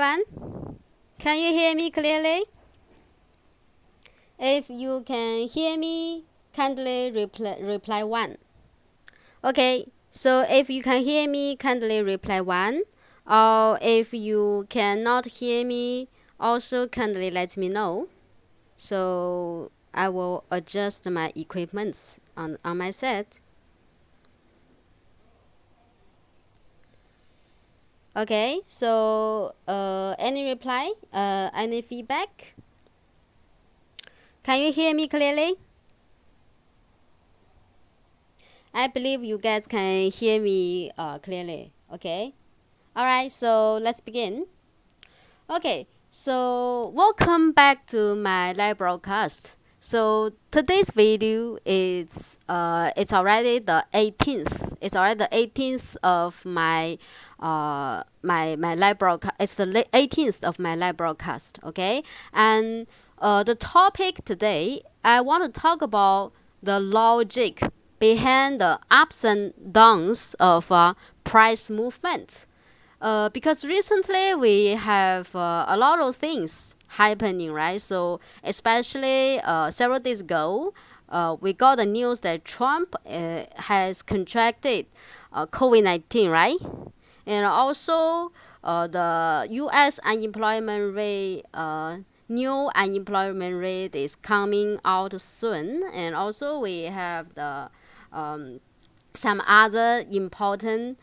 everyone. Can you hear me clearly? If you can hear me, kindly reply 1. Okay, so if you can hear me, kindly reply 1. Or if you cannot hear me, also kindly let me know. So I will adjust my equipments on my set. Okay, so any reply? Any feedback? Can you hear me clearly? I believe you guys can hear me clearly. Okay. Alright, so let's begin. Okay, so welcome back to my live broadcast. So today's video is it's already the 18th. It's already the 18th of my my live broadcast. It's the 18th of my live broadcast. Okay, and the topic today I want to talk about the logic behind the ups and downs of price movement. Because recently we have a lot of things happening, right? So especially several days ago, we got the news that Trump has contracted COVID-19, right? And also the U.S. unemployment rate. New unemployment rate is coming out soon, and also we have the some other important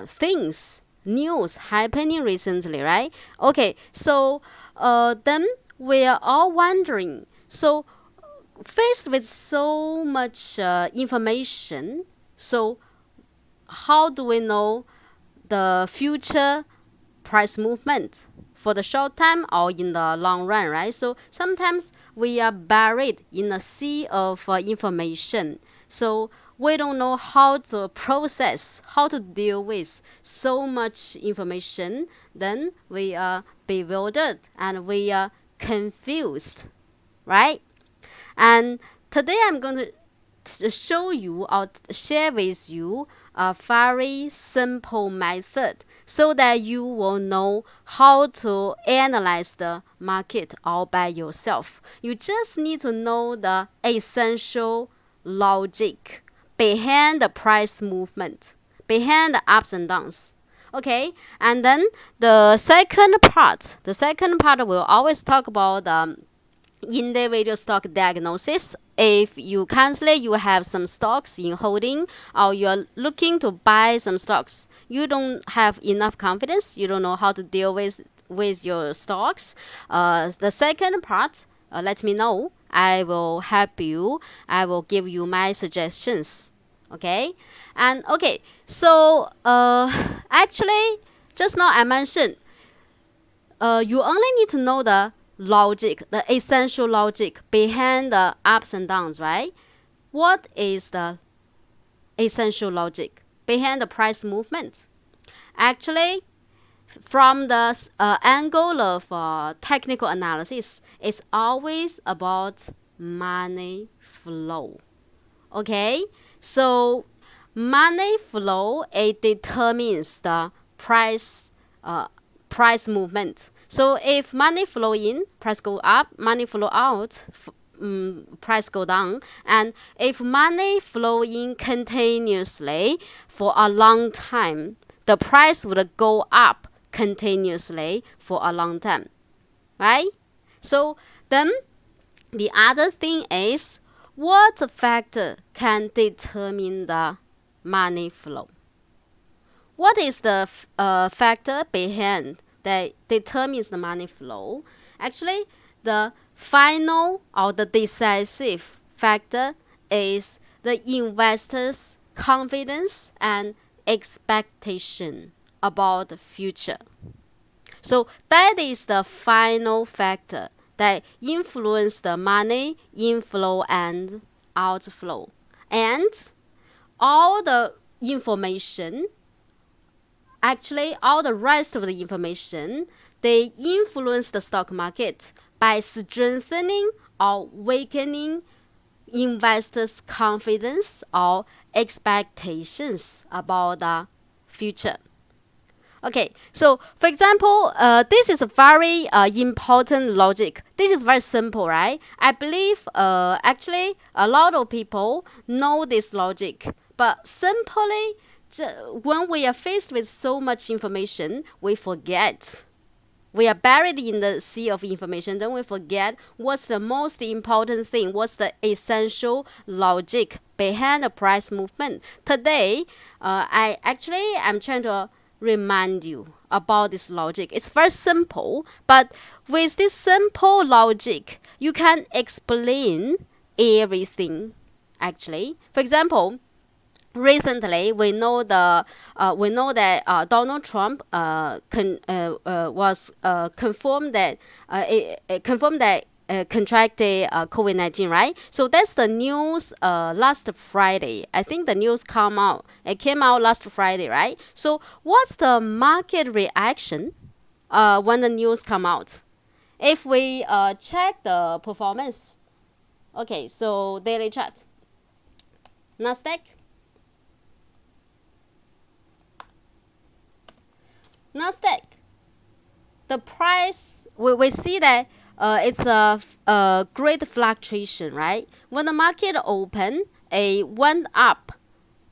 things news happening recently, right? Okay, so then we are all wondering, so faced with so much information, so how do we know the future price movement for the short time or in the long run, right? So sometimes we are buried in a sea of information. So we don't know how to process, how to deal with so much information. Then we are bewildered and we are confused, right? And today I'm going to show you or share with you a very simple method so that you will know how to analyze the market all by yourself. You just need to know the essential logic behind the price movement, behind the ups and downs. Okay, and then the second part will always talk about individual stock diagnosis. If you currently you have some stocks in holding or you're looking to buy some stocks, you don't have enough confidence, you don't know how to deal with your stocks. The second part, let me know. I will help you. I will give you my suggestions. Okay, and okay, so actually, just now I mentioned you only need to know the logic, the essential logic behind the ups and downs, right? What is the essential logic behind the price movement? Actually, from the angle of technical analysis, it's always about money flow. Okay, so money flow, it determines the price movement. So if money flow in, price go up, money flow out, price go down. And if money flow in continuously for a long time, the price would go up continuously for a long time, right? So then the other thing is, what factor can determine the money flow? What is the factor behind that determines the money flow? Actually, the final or the decisive factor is the investor's confidence and expectation about the future. So that is the final factor that influence the money inflow and outflow. And all the information, actually all the rest of the information, they influence the stock market by strengthening or weakening investors' confidence or expectations about the future. Okay, so for example, this is a very important logic. This is very simple, right? I believe actually a lot of people know this logic, but simply when we are faced with so much information, we forget. We are buried in the sea of information, then we forget what's the most important thing, what's the essential logic behind the price movement. Today, I'm trying to remind you about this logic. It's very simple, but with this simple logic, you can explain everything. Actually, for example, recently we know that Donald Trump was confirmed that contracted COVID-19, right? So that's the news last Friday. I think the news come out. It came out last Friday, right? So what's the market reaction when the news come out? If we check the performance, okay, so daily chart, Nasdaq. Nasdaq, the price, we see that it's a great fluctuation, right? When the market open, a went up,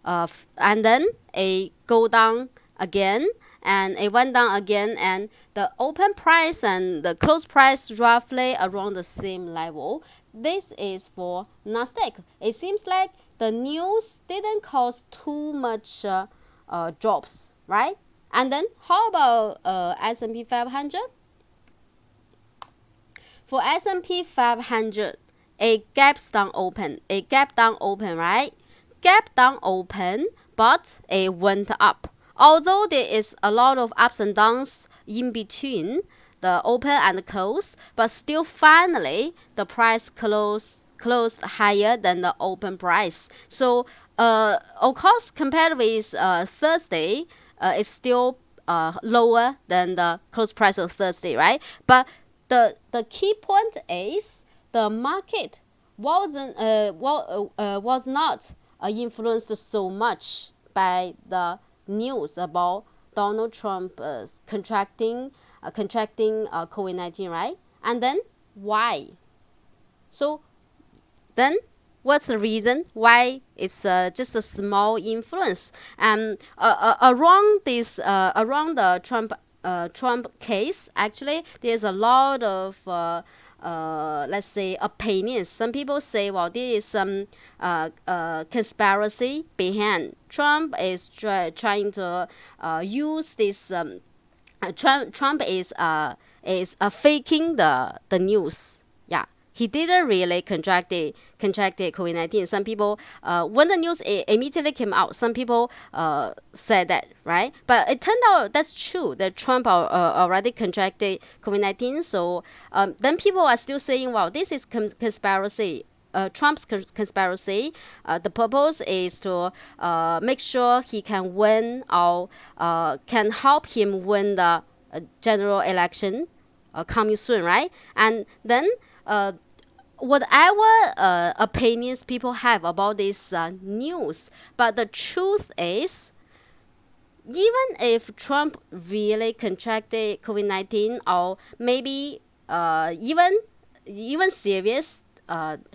and then a go down again, and it went down again, and the open price and the close price roughly around the same level. This is for Nasdaq. It seems like the news didn't cause too much drops, right? And then how about S&P 500? For S&P 500, a gap down open, right? Gap down open, but it went up. Although there is a lot of ups and downs in between the open and the close, but still finally the price closed higher than the open price. So of course compared with Thursday, it's still lower than the close price of Thursday, right? But the key point is the market was not influenced so much by the news about Donald Trump contracting COVID-19, right? And then why? So then what's the reason why it's just a small influence? And around the Trump case, actually, there's a lot of let's say opinions. Some people say, well, there is some conspiracy behind. Trump is trying to use this. Trump is faking the news. Yeah, he didn't really contracted COVID-19. Some people, when the news immediately came out, some people said that, right? But it turned out that's true, that Trump already contracted COVID-19. So then people are still saying, well, this is conspiracy. Trump's conspiracy. The purpose is to make sure he can win or can help him win the general election coming soon, right? And then whatever opinions people have about this news, but the truth is, even if Trump really contracted COVID-19 or maybe even serious,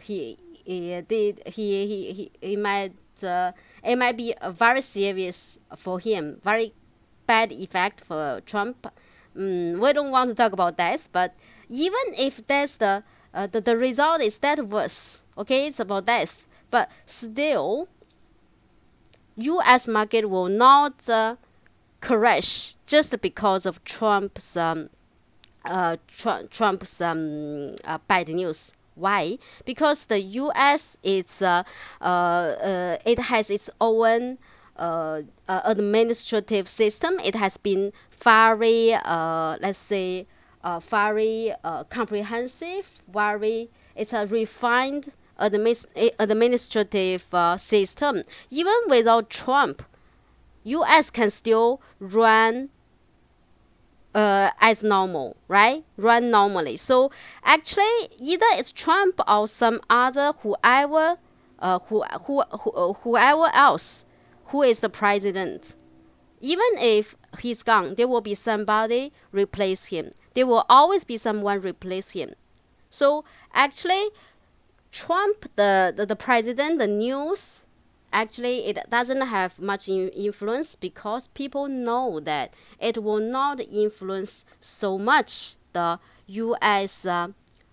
he did he might it might be very serious for him, very bad effect for Trump. We don't want to talk about that, but even if that's the result is that worse, okay, it's about death, but still U.S. market will not crash just because of Trump's bad news. Why? Because the U.S. It has its own administrative system. It has been very let's say very comprehensive. It's a refined administrative system. Even without Trump, U.S. can still run as normal, right? Run normally. So actually, either it's Trump or some other whoever else who is the president. Even if he's gone, there will be somebody replace him. There will always be someone replace him. So actually, Trump, the president, the news, actually it doesn't have much influence because people know that it will not influence so much the U.S.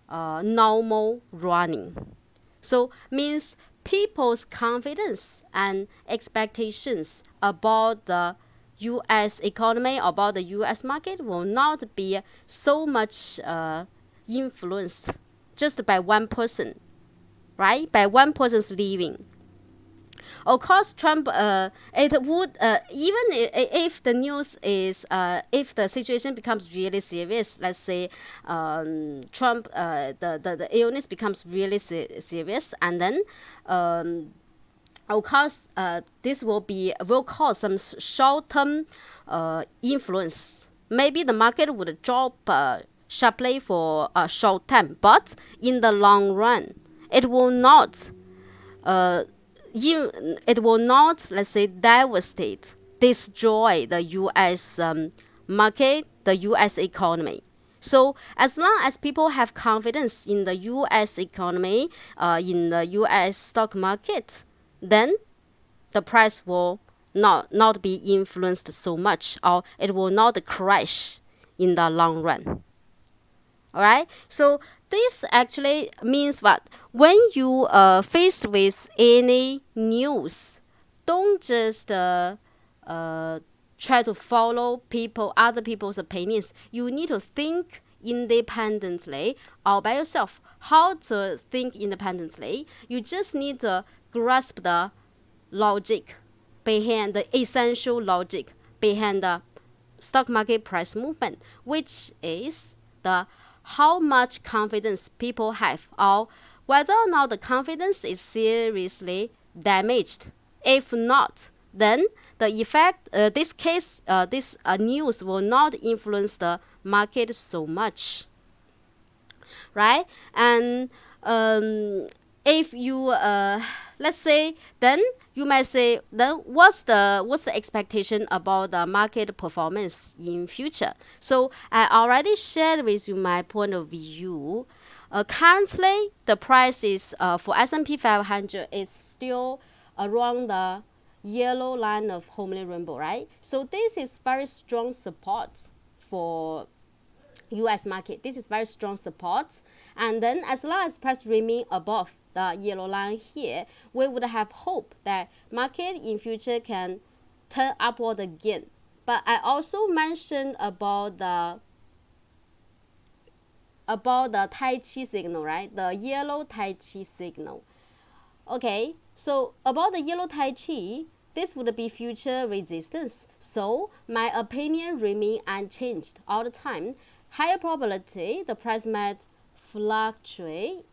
Normal running. So means people's confidence and expectations about the U.S. economy, about the U.S. market will not be so much influenced just by one person, right? By one person's leaving. Of course, Trump, it would, even if the news is, if the situation becomes really serious, let's say Trump, the illness becomes really serious, and then of course, this will cause some short-term influence. Maybe the market would drop sharply for a short time, but in the long run, it will not. Uh, it will not, let's say, devastate, destroy the U.S. Market, the U.S. economy. So as long as people have confidence in the U.S. economy, in the U.S. stock market, then the price will not be influenced so much, or it will not crash in the long run. All right. So this actually means what? When you faced with any news, don't just try to follow other people's opinions. You need to think independently all by yourself. How to think independently? You just need to grasp the logic behind, the essential logic behind the stock market price movement, which is the how much confidence people have, or whether or not the confidence is seriously damaged. If not, then the effect, this news will not influence the market so much, right? And if you let's say, then you might say, then what's the expectation about the market performance in future? So I already shared with you my point of view. Currently the price is for S&P 500 is still around the yellow line of homely rainbow, right? So this is very strong support for US market. This is very strong support. And then as long as price remain above the yellow line here, we would have hope that market in future can turn upward again. But I also mentioned about the Tai Chi signal, right? The yellow Tai Chi signal. Okay, so about the yellow Tai Chi, this would be future resistance. So my opinion remain unchanged all the time. Higher probability the price might fluctuate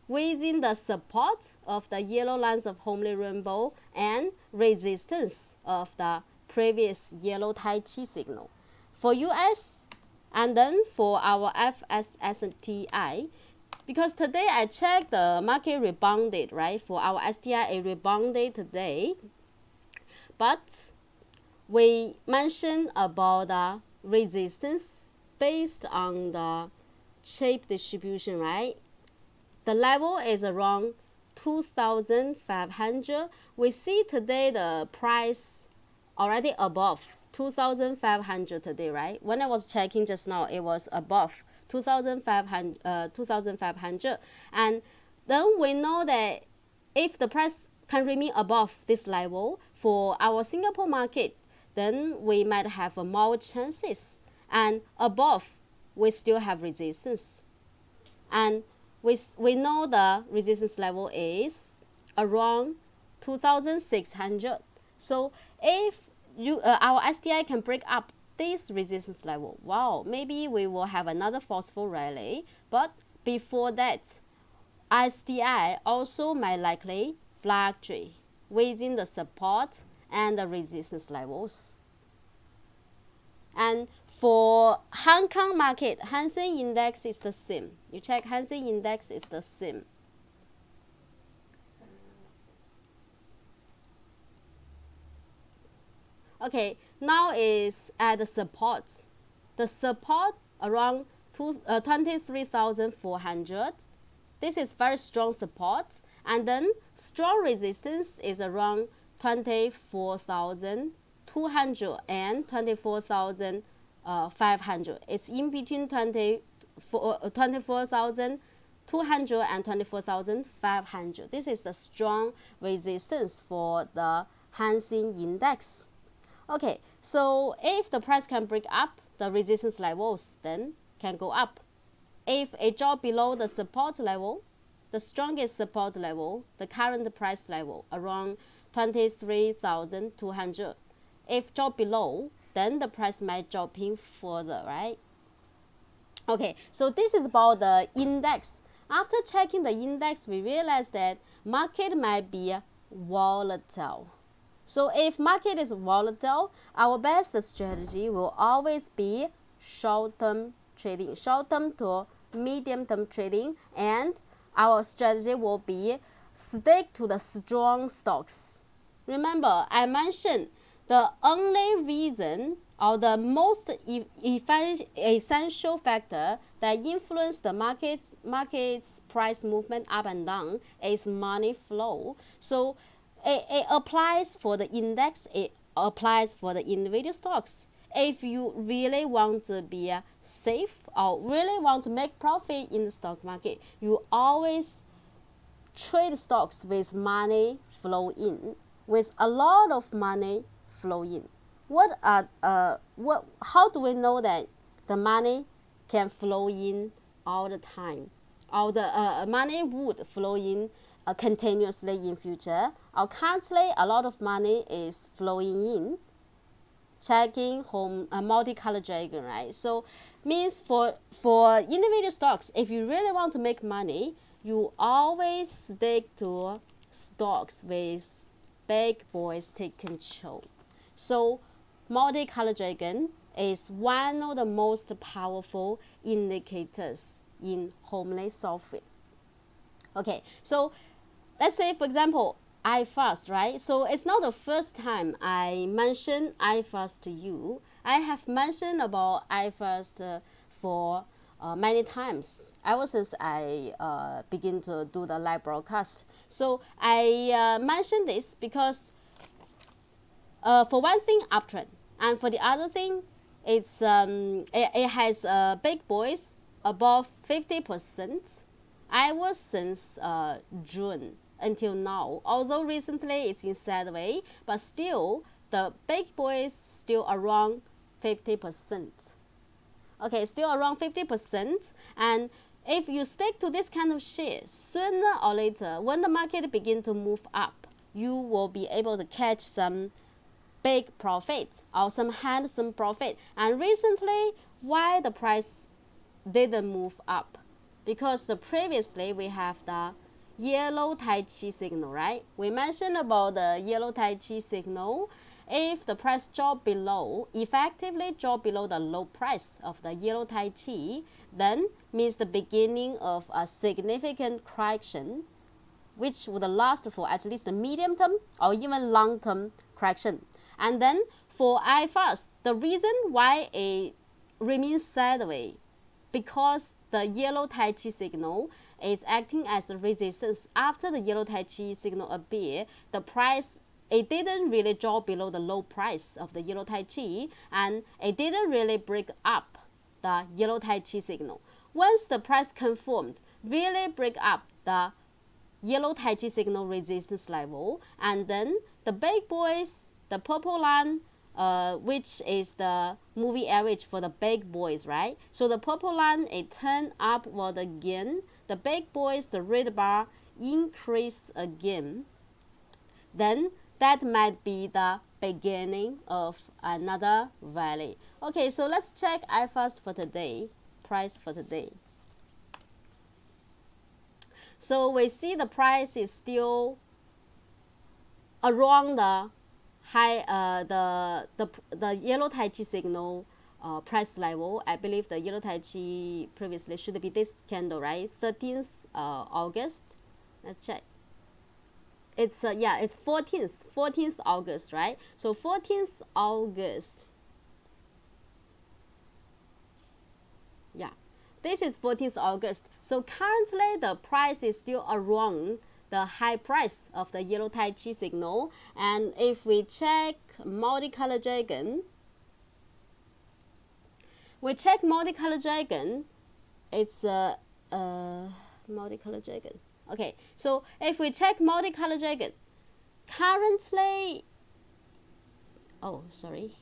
within the support of the yellow lines of homely rainbow and resistance of the previous yellow Tai Chi signal. For US, and then for our FSSTI, because today I checked the market rebounded, right? For our STI, it rebounded today. But we mentioned about the resistance based on the shape distribution, right? The level is around 2,500. We see today the price already above 2,500 today, right? When I was checking just now, it was above 2,500. And then we know that if the price can remain above this level for our Singapore market, then we might have more chances. And above, we still have resistance. And we know the resistance level is around 2,600. So if our STI can break up this resistance level, wow, maybe we will have another forceful rally. But before that, STI also might likely fluctuate within the support and the resistance levels. And for Hong Kong market, Hang Seng Index is the same. You check Hang Seng Index is the same. Okay, now is at the support. The support around 23,400. This is very strong support. And then strong resistance is around 24,200 and 24,500. It's in between 24,200 and 24,500. This is the strong resistance for the Hang Seng Index. Okay, so if the price can break up the resistance levels, then can go up. If it drop below the support level, the strongest support level, the current price level around 23,200. If drop below, then the price might drop in further, right? Okay, so this is about the index. After checking the index, we realize that market might be volatile. So if market is volatile, our best strategy will always be short-term trading, short-term to medium-term trading, and our strategy will be stick to the strong stocks. Remember, I mentioned the only reason or the most essential factor that influence the market's price movement up and down is money flow. So it applies for the index, it applies for the individual stocks. If you really want to be safe or really want to make profit in the stock market, you always trade stocks with money flow in, with a lot of money flow in. How do we know that the money can flow in all the time, or the money would flow in continuously in future? Or currently a lot of money is flowing in. Checking home MultiColor Dragon, right? So means for individual stocks, if you really want to make money, you always stick to stocks with big boys take control. So MultiColor Dragon is one of the most powerful indicators in homely software. Okay, so let's say for example iFast, right? So it's not the first time I mention iFast to you. I have mentioned about iFast for many times ever since I begin to do the live broadcast. So I mentioned this because for one thing uptrend, and for the other thing it has big boys above 50%. I was since June until now, although recently it's in sideways, but still the big boys still around 50%. Okay, still around 50%. And if you stick to this kind of share, sooner or later when the market begin to move up, you will be able to catch some big profit or some handsome profit. And recently, why the price didn't move up? Because previously we have the yellow Tai Chi signal, right? We mentioned about the yellow Tai Chi signal. If the price drop below, effectively drop below the low price of the yellow Tai Chi, then means the beginning of a significant correction, which would last for at least a medium term or even long term correction. And then for iFast, the reason why it remains sideways, because the yellow Tai Chi signal is acting as a resistance. After the yellow Tai Chi signal appeared, the price, it didn't really drop below the low price of the yellow Tai Chi, and it didn't really break up the yellow Tai Chi signal. Once the price confirmed, really break up the yellow Tai Chi signal resistance level, and then the big boys, the purple line, which is the moving average for the big boys, right? So the purple line, it turned upward again. The big boys, the red bar, increase again. Then that might be the beginning of another rally. Okay, so let's check iFast for today, price for today. So we see the price is still around the high, the yellow Tai Chi signal price level. I believe the yellow Tai Chi previously should be this candle, right? 13th August. Let's check. it's yeah, it's 14th August, right? So 14th August, yeah, this is 14th August. So currently the price is still around the high price of the yellow Tai Chi signal. And if we check MultiColor Dragon, it's MultiColor Dragon. Okay, so if we check MultiColor Dragon, currently, oh, sorry.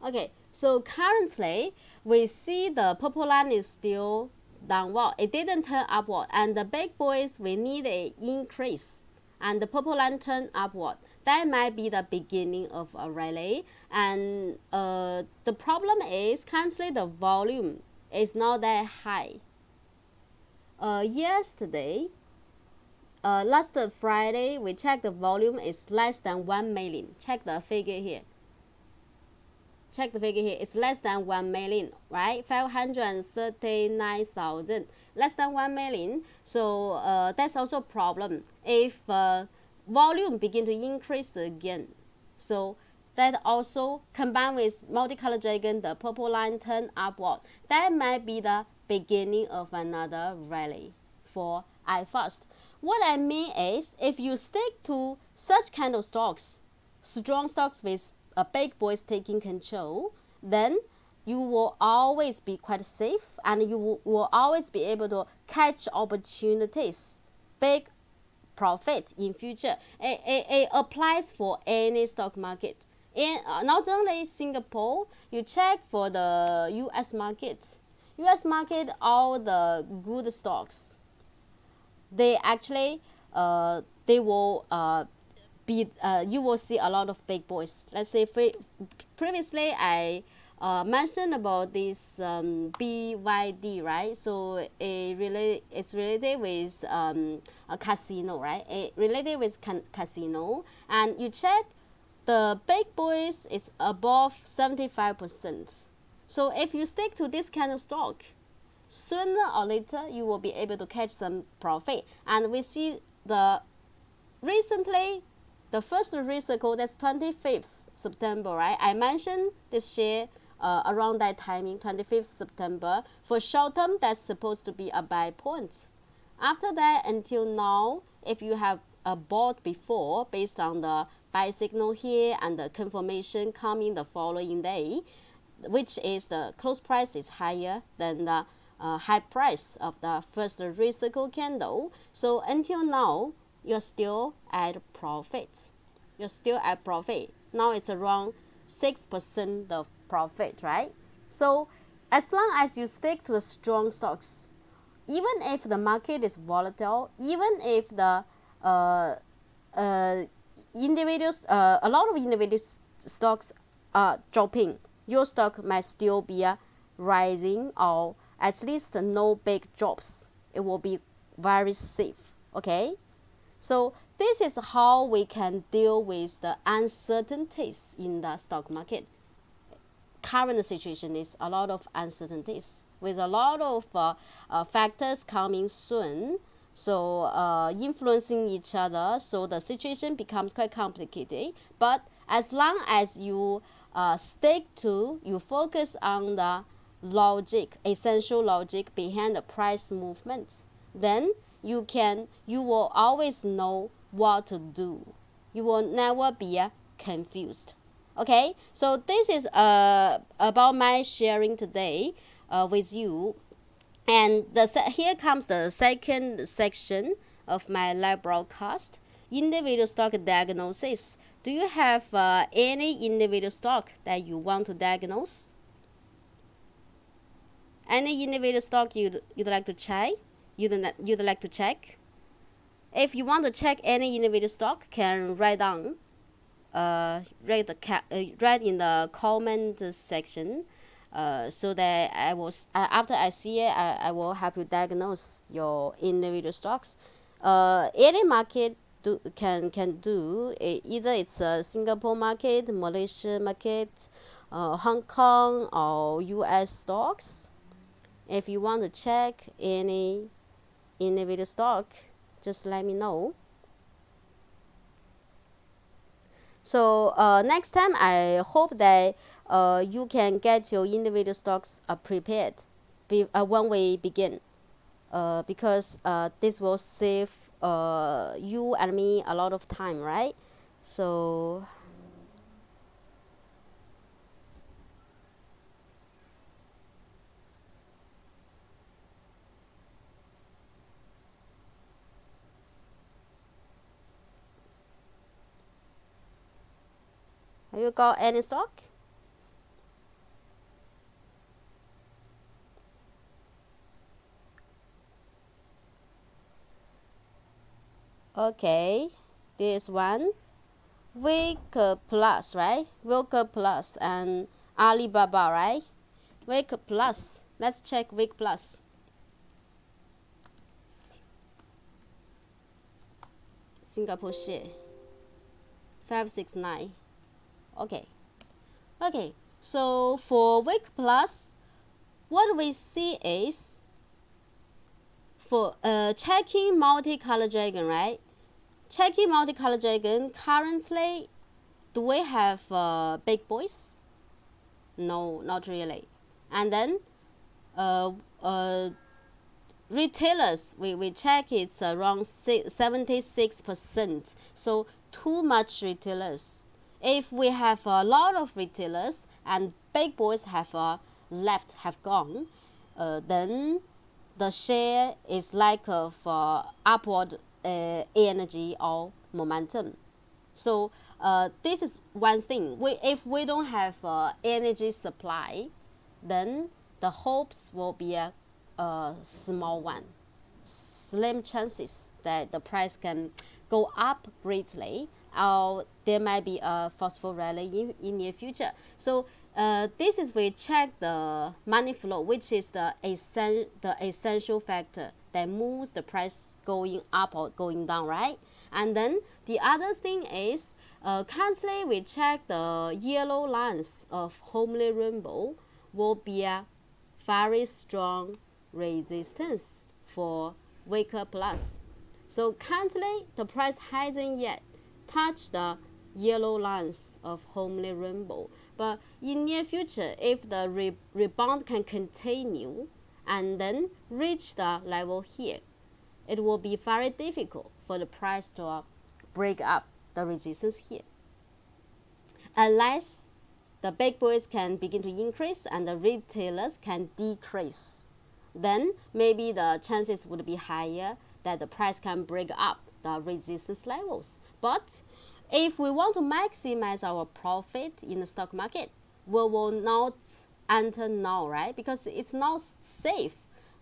Okay, so currently we see the purple line is still downward. It didn't turn upward, and the big boys, we need a increase, and the purple line turn upward. That might be the beginning of a rally. And the problem is currently the volume is not that high. Yesterday, last Friday, we checked the volume is less than 1 million. Check the figure here. It's less than 1 million, right? 539,000, less than 1 million. So that's also a problem if volume begin to increase again. So that also combined with MultiColor Dragon, the purple line turn upward. That might be the beginning of another rally for iFast. What I mean is, if you stick to such kind of stocks, strong stocks with big boys taking control, then you will always be quite safe, and you will always be able to catch opportunities, big profit in future. It applies for any stock market. In not only Singapore, you check for the US market. All the good stocks, they actually they will you will see a lot of big boys. Let's say previously I mentioned about this BYD, right? So it's related with a casino, right? Related with casino, and you check the big boys is above 75%. So if you stick to this kind of stock, sooner or later you will be able to catch some profit. And we see the recently the first recycle, that's 25th September, right? I mentioned this share around that timing, 25th September. For short term, that's supposed to be a buy point. After that, until now, if you have bought before based on the buy signal here and the confirmation coming the following day, which is the close price is higher than the high price of the first recycle candle. So until now, you're still at profit. Now it's around 6% of profit, right? So as long as you stick to the strong stocks, even if the market is volatile, even if the individuals, a lot of individual stocks are dropping, your stock might still be rising, or at least no big drops. It will be very safe, okay? So this is how we can deal with the uncertainties in the stock market. Current situation is a lot of uncertainties with a lot of factors coming soon, so influencing each other, so the situation becomes quite complicated. But as long as you you focus on the logic, essential logic behind the price movement, then you will always know what to do. You will never be confused. Okay, so this is about my sharing today with you. And here comes the second section of my live broadcast, individual stock diagnosis. Do you have any individual stock that you want to diagnose? Any individual stock you'd like to check? You'd like to check? If you want to check any individual stock, can write down, write in the comment section, so that I will after I see it, I will help you diagnose your individual stocks. Any market do either it's a Singapore market, Malaysia market, Hong Kong or US stocks. If you want to check any individual stock, just let me know. So next time I hope that you can get your individual stocks prepared when we begin, because this will save you and me a lot of time, right? So have you got any stock? Okay, this one, Wake Plus, right? Wake Plus and Alibaba, right? Wake Plus. Let's check Wake Plus. Singapore share 569. Okay. Okay. So for Wake Plus, what we see is for checking MultiColor Dragon, right? Checking MultiColor Dragon, currently, do we have big boys? No, not really. And then uh, uh, retailers, we check it's around 76%. So too much retailers. If we have a lot of retailers and big boys have left, have gone, then the share is lack of upward energy or momentum. So this is one thing. If we don't have energy supply, then the hopes will be a small one, slim chances that the price can go up greatly, or there might be a forceful rally in near future. So this is we check the money flow, which is the essential factor that moves the price going up or going down, right? And then the other thing is currently we check the yellow lines of homely rainbow will be a very strong resistance for Waker Plus. So currently the price hasn't yet touched the yellow lines of homely rainbow, but in near future, if the rebound can continue and then reach the level here, it will be very difficult for the price to break up the resistance here, unless the big boys can begin to increase and the retailers can decrease. Then maybe the chances would be higher that the price can break up the resistance levels. But if we want to maximize our profit in the stock market, we will not enter now, right? Because it's not safe.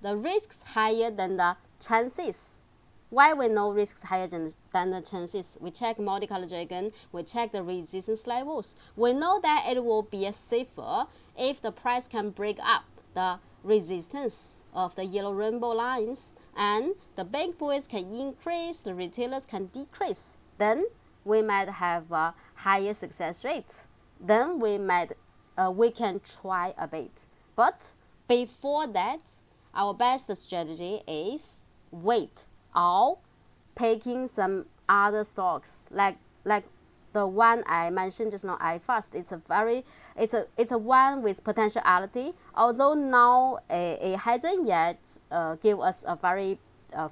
The risks higher than the chances. Why we know risks higher than the chances? We check MultiColor Dragon, we check the resistance levels. We know that it will be safer if the price can break up the resistance of the yellow rainbow lines and the big boys can increase, the retailers can decrease. Then we might have a higher success rate. Then we can try a bit. But before that, our best strategy is wait or picking some other stocks like the one I mentioned just now, iFast. It's a one with potentiality. Although now it hasn't yet give us a very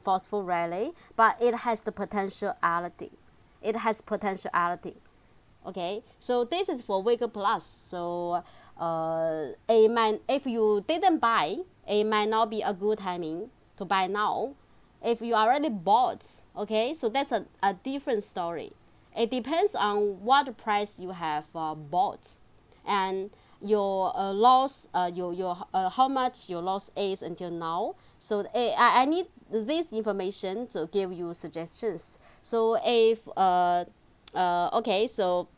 forceful rally, but it has the potentiality. It has potentiality. Okay, so this is for Wiggle Plus. So if you didn't buy, it might not be a good timing to buy now. If you already bought, okay, so that's a different story. It depends on what price you have bought and your loss, your how much your loss is until now. So I need this information to give you suggestions. So if okay, so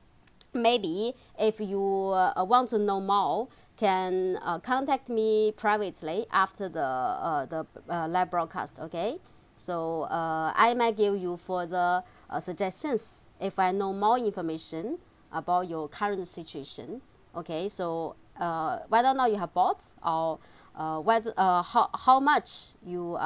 maybe if you want to know more, can contact me privately after the live broadcast. Okay, so I might give you further suggestions if I know more information about your current situation. Okay, so whether or not you have bought, or whether how much your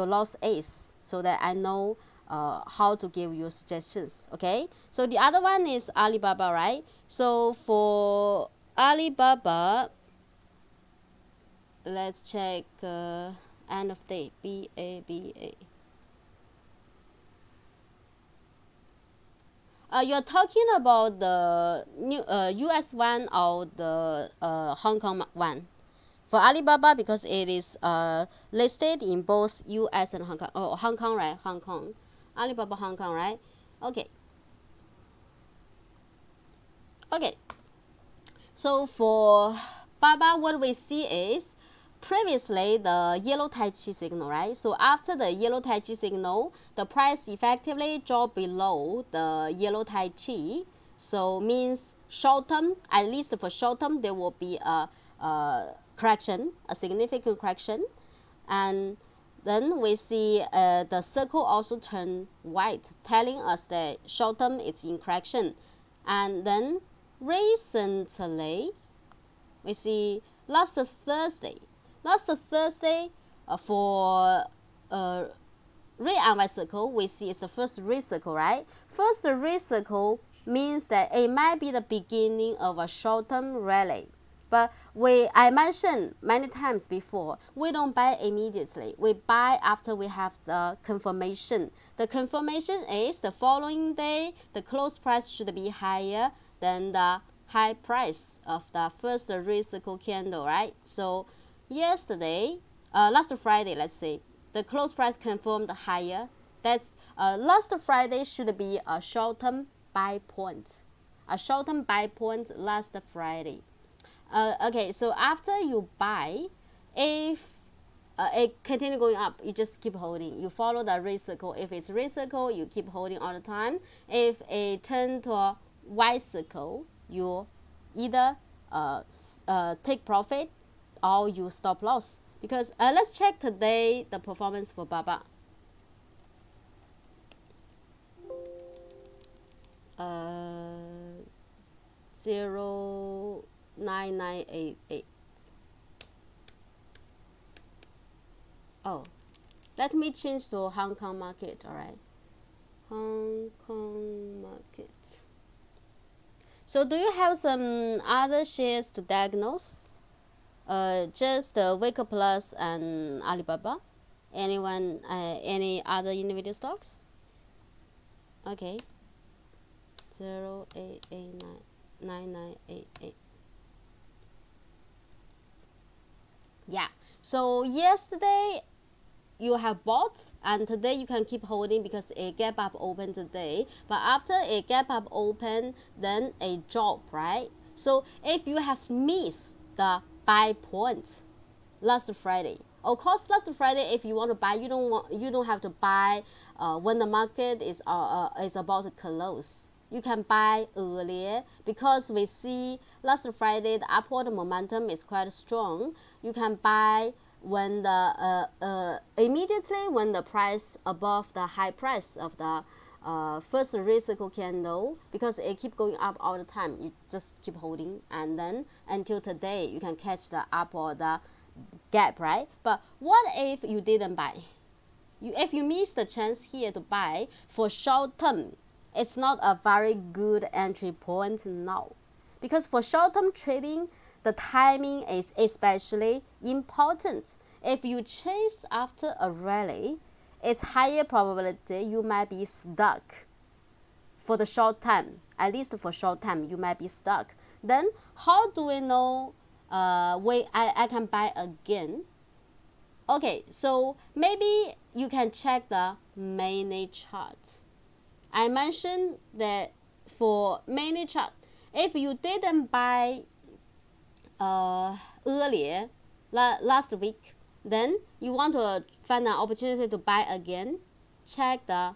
loss is, so that I know how to give you suggestions. Okay, so the other one is Alibaba, right? So for Alibaba, let's check end of day, BABA. You're talking about the new US one or the Hong Kong one? For Alibaba, because it is listed in both US and Hong Kong. Oh, Hong Kong, right? Hong Kong. Alibaba Hong Kong, right? Okay. Okay. So for Baba, what we see is previously the yellow Tai Chi signal, right? So after the yellow Tai Chi signal, the price effectively dropped below the yellow Tai Chi. So means short term, at least for short term, there will be a correction, a significant correction. And then we see the circle also turn white, telling us that short term is in correction. And then recently, we see last Thursday for red and white circle, we see it's the first red circle, right? First red circle means that it might be the beginning of a short-term rally. But I mentioned many times before, we don't buy immediately. We buy after we have the confirmation. The confirmation is the following day, the close price should be higher than the high price of the first red circle candle, right? So yesterday, last Friday, let's say, the close price confirmed higher. That's last Friday should be a short-term buy point. A short-term buy point last Friday. Okay, so after you buy, if it continue going up, you just keep holding. You follow the red circle. If it's red circle, you keep holding all the time. If it turn to a white circle, you either take profit or you stop loss. Because let's check today the performance for Baba. 09988. Oh, let me change to Hong Kong market. All right, Hong Kong market. So do you have some other shares to diagnose? Just Waker Plus and Alibaba. Anyone? Any other individual stocks? Okay. 0889988. Yeah. So yesterday you have bought, and today you can keep holding because a gap up open today. But after a gap up open, then a drop, right? So if you have missed the buy point last Friday, of course, last Friday, if you want to buy, you don't have to buy when the market is about to close. You can buy earlier because we see last Friday the upward momentum is quite strong. You can buy when the immediately when the price above the high price of the first red circle candle, because it keep going up all the time. You just keep holding, and then until today you can catch the up or the gap, right? But what if you didn't buy? If you miss the chance here to buy for short term, it's not a very good entry point now, because for short term trading, the timing is especially important. If you chase after a rally, it's higher probability you might be stuck for the short time. At least for short time, you might be stuck. Then how do we know I can buy again? Okay, so maybe you can check the mini chart. I mentioned that for mini chart, if you didn't buy earlier last week, then you want to find an opportunity to buy again, check the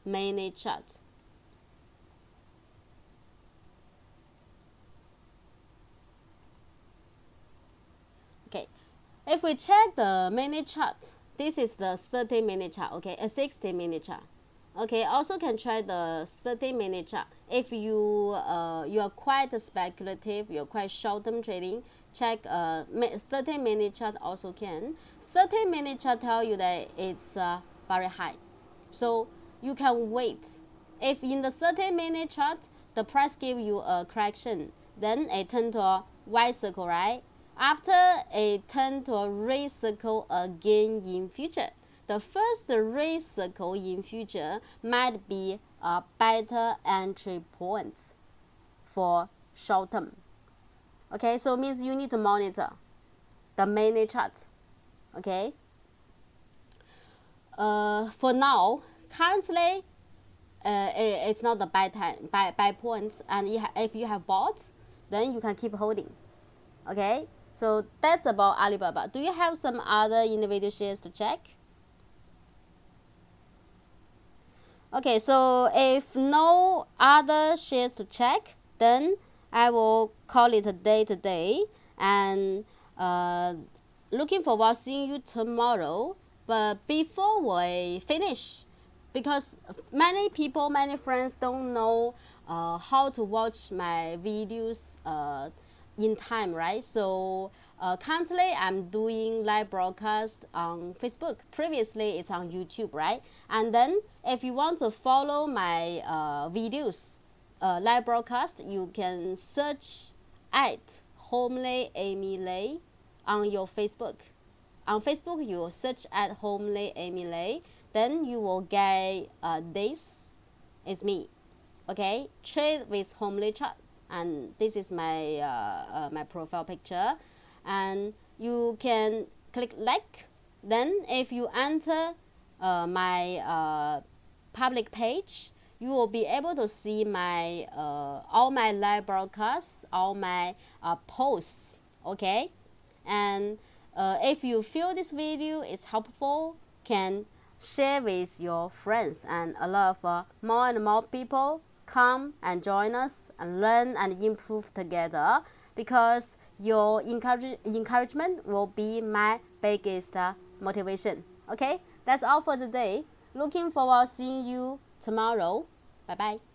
mini chart. Okay, if we check the mini chart, this is the 30-minute chart, okay, a 60-minute chart. Okay, also can try the 30-minute chart. If you you are quite speculative, you're quite short-term trading, check 30-minute chart also can. 30-minute chart tell you that it's very high, so you can wait. If in the 30-minute chart the price give you a correction, then it turn to a Y circle, right? After it turn to a red circle again in future, the first red circle in future might be a better entry point for short term. Okay, so it means you need to monitor the minute chart. Okay. For now, currently, it's not the buy time, buy point, and if you have bought, then you can keep holding. Okay, so that's about Alibaba. Do you have some other individual shares to check? Okay, so if no other shares to check, then I will call it a day today, and looking forward to seeing you tomorrow. But before we finish, because many people, many friends don't know how to watch my videos in time, right? So currently I'm doing live broadcast on Facebook. Previously it's on YouTube, right? And then if you want to follow my videos live broadcast, you can search at Homely Amy Lay on your Facebook. On Facebook, you will search at Homely Amy Lay, then you will get this is me. Okay, trade with Homely chart, and this is my my profile picture, and you can click like. Then if you enter my public page, you will be able to see my all my live broadcasts, all my posts. Okay, and if you feel this video is helpful, can share with your friends, and a lot of more and more people come and join us and learn and improve together, because your encouragement will be my biggest motivation. Okay, that's all for today. Looking forward to seeing you tomorrow. Bye bye.